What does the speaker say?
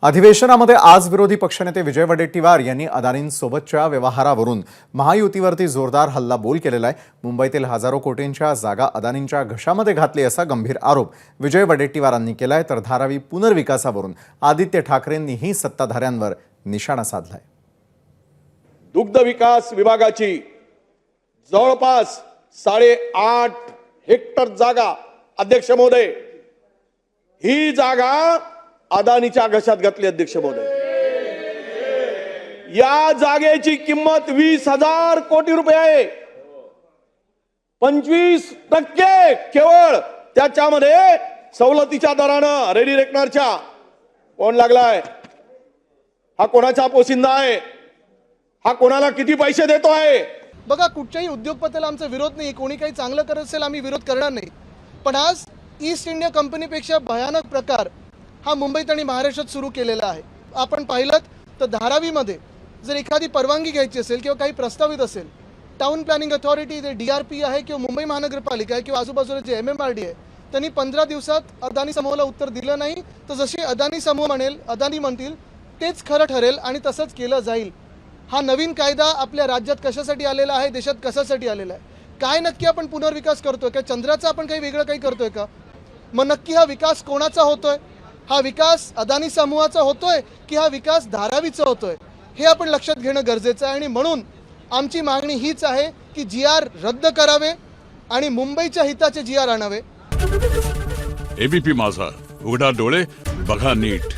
अधिवेशनामध्ये आज विरोधी पक्षनेते विजय वडेट्टीवार यांनी अदानींसोबतच्या व्यवहारावरून महायुतीवरती जोरदार हल्लाबोल केलेला आहे। मुंबईतील हजारो कोटींच्या जागा अदानींच्या घशामध्ये घातली असा गंभीर आरोप विजय वडेट्टीवारांनी केलाय। तर धारावी पुनर्विकासावरून आदित्य ठाकरेंनीही सत्ताधाऱ्यांवर निशाणा साधलाय। दुग्ध विकास विभागाची जवळपास 8.5 हेक्टर जागा अध्यक्ष महोदय, ही जागा अदानीच्या घशात घातली। अध्यक्ष महोदय, या जागेची किंमत 20,000 कोटी रुपये आहे। 25% केवळ त्याच्यामध्ये सवलतीच्या दरानं रेडी रेकनरच्या कोण लागलाय? हा कोणाचा पोशिंदा आहे? हा कोणाला किती पैसे देतो आहे? बघा, कुठच्याही उद्योगपतीला आमचा विरोध नाही, कोणी काही चांगलं करत असेल आम्ही विरोध करणार नाही। पण आज ईस्ट इंडिया कंपनीपेक्षा भयानक प्रकार हा मुंबईत आणि महाराष्ट्रात सुरू केलेला आहे। आपण पाहिलं तर धारावीमध्ये जर एखादी परवानगी घ्यायची असेल किंवा काही प्रस्तावित असेल, टाउन प्लॅनिंग अथॉरिटी जे DRP आहे किंवा मुंबई महानगरपालिका आहे किंवा आजूबाजूला जे MMRD आहे, त्यांनी 15 दिवसात अदानी समूहाला उत्तर दिलं नाही। तर जसे अदानी समूह म्हणेल, अदानी म्हणतील तेच खरं ठरेल आणि तसंच केलं जाईल। हा नवीन कायदा आपल्या राज्यात कशासाठी आलेला आहे, देशात कशासाठी आलेला आहे? काय नक्की आपण पुनर्विकास करतोय का? चंद्राचा आपण काही वेगळं काही करतोय का? मग नक्की हा विकास कोणाचा होतोय? हा विकास अदानी समूहाचा होतोय की हा विकास धारावीचा होतोय? हे आपण लक्षात घेणं गरजेचं आहे। आणि म्हणून आमची मागणी हीच आहे की GR रद्द करावे आणि मुंबईच्या हिताचे GR आणावे। ABP माझा, उघडा डोळे बघा नीट।